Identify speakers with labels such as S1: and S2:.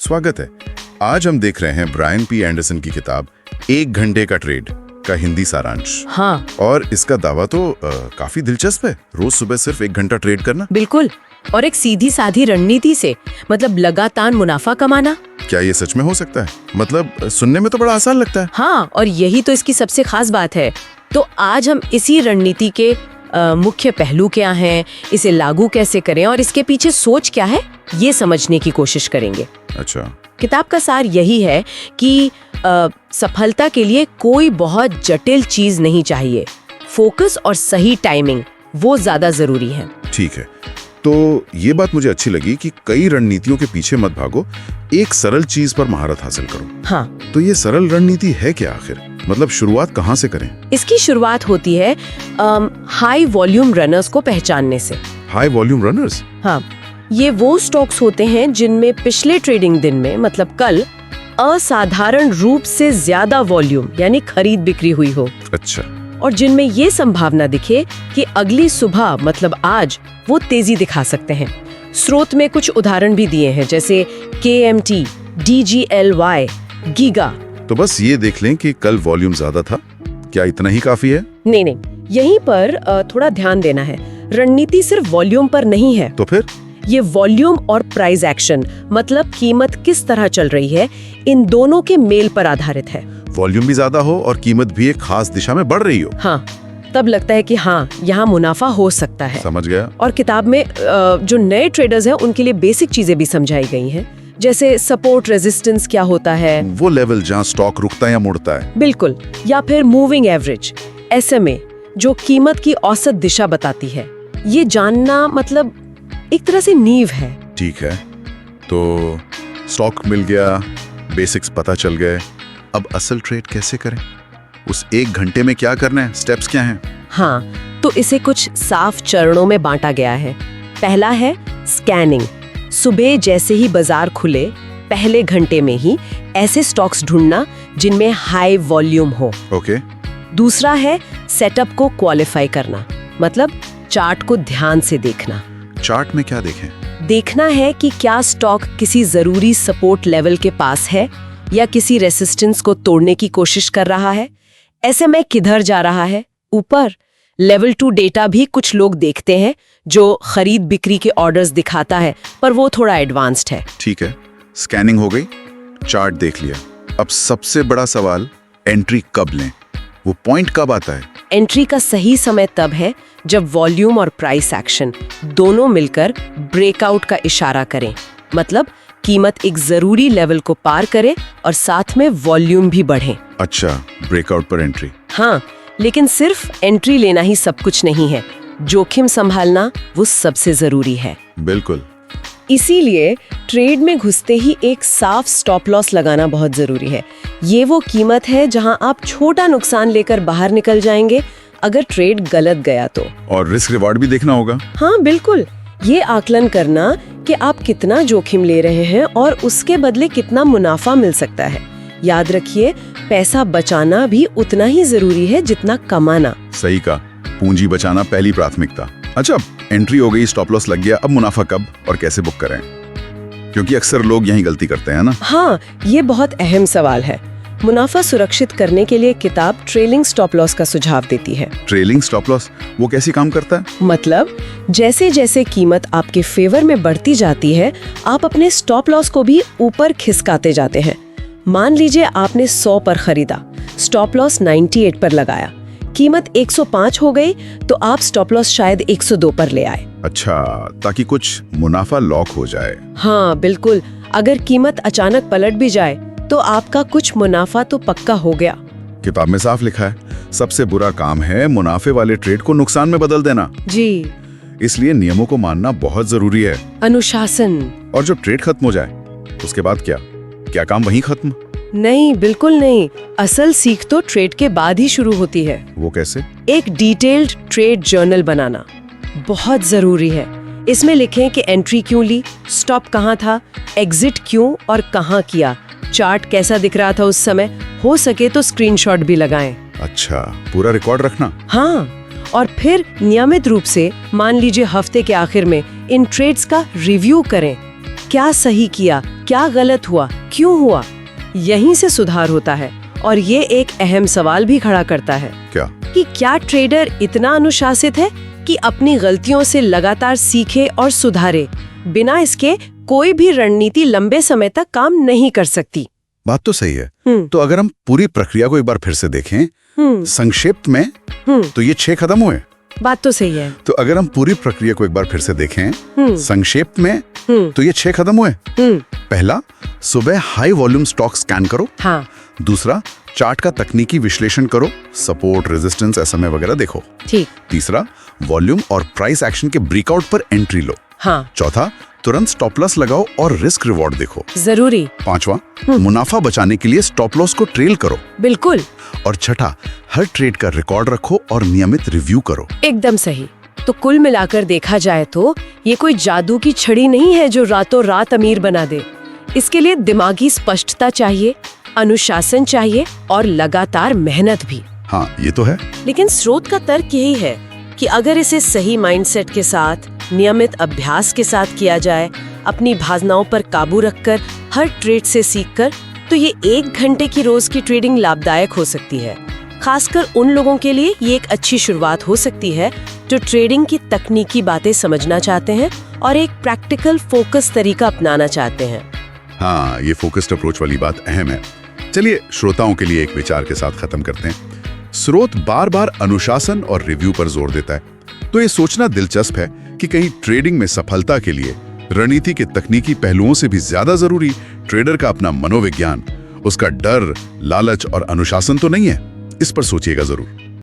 S1: स्वागत है। आज हम देख रहे हैं ब्रायन पी एंडरसन की किताब 1 घंटे का ट्रेड का हिंदी सारांश।
S2: हाँ,
S1: और इसका दावा तो काफी दिलचस्प है। रोज सुबह सिर्फ 1 घंटा ट्रेड करना।
S2: बिल्कुल। और एक सीधी साधी रणनीति से, मतलब लगातार मुनाफा कमाना।
S1: क्या ये सच में हो सकता है? मतलब सुनने में तो बड़ा आसान लगता है।
S2: हाँ, और यही तो इसकी सबसे खास बात है। तो आज हम इसी रणनीति के मुख्य पहलू क्या हैं, इसे लागू कैसे करें और इसके पीछे सोच क्या है, ये समझने की कोशिश करेंगे।
S1: अच्छा।
S2: किताब का सार यही है कि सफलता के लिए कोई बहुत जटिल चीज नहीं चाहिए। फोकस और सही टाइमिंग वो ज्यादा जरूरी है।
S1: ठीक है, तो ये बात मुझे अच्छी लगी कि कई रणनीतियों के पीछे मत भागो, एक सरल चीज पर महारत हासिल करो।
S2: हाँ,
S1: तो ये सरल रणनीति है क्या आखिर? मतलब शुरुआत कहाँ से करें?
S2: इसकी शुरुआत होती है हाई वॉल्यूम रनर्स को पहचानने से।
S1: High volume runners?
S2: हाँ, ये वो स्टॉक्स होते हैं जिनमें पिछले ट्रेडिंग दिन में, मतलब कल, असाधारण रूप से ज्यादा वॉल्यूम यानी खरीद बिक्री हुई हो।
S1: अच्छा।
S2: और जिनमें ये संभावना दिखे कि अगली सुबह, मतलब आज, वो तेजी दिखा सकते हैं। स्रोत में कुछ उदाहरण भी दिए हैं, जैसे KMT, DGLY, गीगा।
S1: तो बस ये देख लें कि कल वॉल्यूम ज्यादा था, क्या इतना ही काफी है?
S2: नहीं, यहीं पर थोड़ा ध्यान देना है। रणनीति सिर्फ वॉल्यूम पर नहीं है।
S1: तो फिर
S2: ये वॉल्यूम और प्राइस एक्शन, मतलब कीमत किस तरह चल रही है, इन दोनों के मेल पर आधारित है।
S1: वॉल्यूम भी ज्यादा हो और कीमत भी एक खास दिशा में बढ़ रही हो।
S2: हाँ, तब लगता है कि हाँ, यहाँ मुनाफा हो सकता है।
S1: समझ गया।
S2: और किताब में जो नए ट्रेडर्स हैं उनके लिए बेसिक चीजें भी समझाई गई हैं, जैसे सपोर्ट रेजिस्टेंस क्या होता है,
S1: वो लेवल जहाँ स्टॉक रुकता है या मुड़ता है।
S2: बिल्कुल, या फिर मूविंग एवरेज, SMA, जो कीमत की औसत दिशा बताती है। ये जानना मतलब एक तरह से नींव है।
S1: ठीक है, तो स्टॉक मिल गया, बेसिक्स पता चल गए, अब असल ट्रेड कैसे करें? उस 1 घंटे में क्या करना है? स्टेप्स क्या हैं?
S2: हाँ, तो इसे कुछ साफ चरणों में बांटा गया है। पहला है स्कैनिंग। सुबह जैसे ही बाजार खुले, पहले घंटे में ही ऐसे स्टॉक्स ढूंढना जिनमें हाई वॉल्यूम हो।
S1: ओके।
S2: दूसरा है सेटअप को क्वालिफाई करना, मतलब चार्ट को ध्यान से देखना।
S1: चार्ट में क्या देखें?
S2: देखना है कि क्या स्टॉक किसी जरूरी सपोर्ट लेवल के पास है या किसी रेसिस्टेंस को तोड़ने की कोशिश कर रहा है। SMA किधर जा रहा है? ऊपर। लेवल 2 डेटा भी कुछ लोग देखते हैं, जो खरीद बिक्री के ऑर्डर्स दिखाता है, पर वो थोड़ा एडवांस्ड है।
S1: ठीक है, स्कैनिंग हो गई, चार्ट देख लिया। अब सबसे बड़ा सवाल, एंट्री कब लें? वो पॉइंट कब आता है?
S2: एंट्री का सही समय तब है जब वॉल्यूम और प्राइस एक्शन दोनों मिलकर ब्रेकआउट का इशारा करें, मतलब कीमत एक जरूरी लेवल को पार करे और साथ में वॉल्यूम भी बढ़े।
S1: अच्छा, ब्रेकआउट पर एंट्री।
S2: हाँ, लेकिन सिर्फ एंट्री लेना ही सब कुछ नहीं है। जोखिम संभालना वो सबसे जरूरी है।
S1: बिल्कुल।
S2: इसीलिए ट्रेड में घुसते ही एक साफ स्टॉप लॉस लगाना बहुत जरूरी है। ये वो कीमत है जहां आप छोटा नुकसान लेकर बाहर निकल जाएंगे अगर ट्रेड गलत गया तो।
S1: और रिस्क रिवार्ड भी देखना होगा।
S2: हाँ, बिल्कुल। ये आकलन करना कि आप कितना जोखिम ले रहे हैं और उसके बदले कितना मुनाफा मिल सकता है। याद रखिए, पैसा बचाना भी उतना ही जरूरी है जितना कमाना।
S1: सही कहा, पूंजी बचाना पहली प्राथमिकता। अच्छा, एंट्री हो गई, स्टॉप लॉस लग गया, अब मुनाफा कब और कैसे बुक करें? क्योंकि अक्सर लोग यही गलती करते हैं ना।
S2: हाँ, ये बहुत अहम सवाल है। मुनाफा सुरक्षित करने के लिए किताब ट्रेलिंग स्टॉप लॉस का सुझाव देती है।
S1: ट्रेलिंग स्टॉप लॉस वो कैसे काम करता है?
S2: मतलब जैसे जैसे कीमत आपके फेवर में बढ़ती जाती है, आप अपने स्टॉप लॉस को भी ऊपर खिसकाते जाते हैं। मान लीजिए आपने 100 पर खरीदा, स्टॉप लॉस 98 पर लगाया, कीमत 105 हो गई, तो आप स्टॉप लॉस शायद 102 पर ले आए।
S1: अच्छा, ताकि कुछ मुनाफा लॉक हो जाए।
S2: हाँ, बिल्कुल। अगर कीमत अचानक पलट भी जाए तो आपका कुछ मुनाफा तो पक्का हो गया।
S1: किताब में साफ लिखा है, सबसे बुरा काम है मुनाफे वाले ट्रेड को नुकसान में बदल देना।
S2: जी,
S1: इसलिए नियमों को मानना बहुत जरूरी है।
S2: अनुशासन।
S1: और जब ट्रेड खत्म हो जाए, उसके बाद क्या काम वहीं खत्म?
S2: नहीं, बिल्कुल नहीं। असल सीख तो ट्रेड के बाद ही शुरू होती है।
S1: वो कैसे? एक
S2: डिटेल्ड ट्रेड जर्नल बनाना बहुत जरूरी है। इसमें लिखें कि एंट्री क्यों ली, स्टॉप कहाँ था, एग्जिट क्यों और कहाँ किया, चार्ट कैसा दिख रहा था उस समय, हो सके तो स्क्रीनशॉट भी लगाएं।
S1: अच्छा, पूरा रिकॉर्ड रखना।
S2: हाँ, और फिर नियमित रूप से, मान लीजिए हफ्ते के आखिर में, इन ट्रेड्स का रिव्यू करें। क्या सही किया, क्या गलत हुआ, क्यों हुआ। यहीं से सुधार होता है। और ये एक अहम सवाल भी खड़ा करता है
S1: क्या?
S2: कि क्या ट्रेडर इतना अनुशासित है कि अपनी गलतियों से लगातार सीखे और सुधारे, बिना इसके कोई भी रणनीति लंबे समय तक काम नहीं कर सकती।
S1: बात तो सही है। तो अगर हम पूरी प्रक्रिया को एक बार फिर से देखें संक्षेप में, तो ये 6 कदम हुए।
S2: बात तो सही है।
S1: तो अगर हम पूरी प्रक्रिया को एक बार फिर से देखें संक्षेप में, तो ये 6 कदम हुए। पहला, सुबह हाई वॉल्यूम स्टॉक स्कैन करो।
S2: हाँ।
S1: दूसरा, चार्ट का तकनीकी विश्लेषण करो, सपोर्ट, रेजिस्टेंस, SMA वगैरह देखो।
S2: ठीक।
S1: तीसरा, वॉल्यूम और प्राइस एक्शन के ब्रेकआउट पर एंट्री लो।
S2: हाँ।
S1: चौथा, तुरंत स्टॉप लॉस लगाओ और रिस्क रिवॉर्ड देखो।
S2: जरूरी।
S1: पांचवा, मुनाफा बचाने के लिए स्टॉप लॉस को ट्रेल करो।
S2: बिल्कुल।
S1: और छठा, हर ट्रेड का रिकॉर्ड रखो और नियमित रिव्यू करो।
S2: एकदम सही। तो कुल मिलाकर देखा जाए तो ये कोई जादू की छड़ी नहीं है जो रातों रात अमीर बना दे। इसके लिए दिमागी स्पष्टता चाहिए, अनुशासन चाहिए और लगातार मेहनत भी।
S1: हाँ, ये तो है।
S2: लेकिन स्रोत का तर्क यही है कि अगर इसे सही माइंडसेट के साथ, नियमित अभ्यास के साथ किया जाए, अपनी भावनाओं पर काबू रखकर, हर ट्रेड से सीखकर, तो ये 1 घंटे की रोज की ट्रेडिंग लाभदायक हो सकती है। खासकर उन लोगों के लिए ये एक अच्छी शुरुआत हो सकती है जो ट्रेडिंग की तकनीकी बातें समझना चाहते हैं और एक प्रैक्टिकल फोकस तरीका अपनाना चाहते हैं।
S1: हाँ, ये फोकस्ड अप्रोच वाली बात अहम है। चलिए श्रोताओं के लिए एक विचार के साथ खत्म करते हैं। स्रोत बार बार अनुशासन और रिव्यू पर जोर देता है, तो ये सोचना दिलचस्प है कि कहीं ट्रेडिंग में सफलता के लिए रणनीति के तकनीकी पहलुओं से भी ज्यादा जरूरी ट्रेडर का अपना मनोविज्ञान, उसका डर, लालच और अनुशासन तो नहीं है। इस पर सोचिएगा जरूर।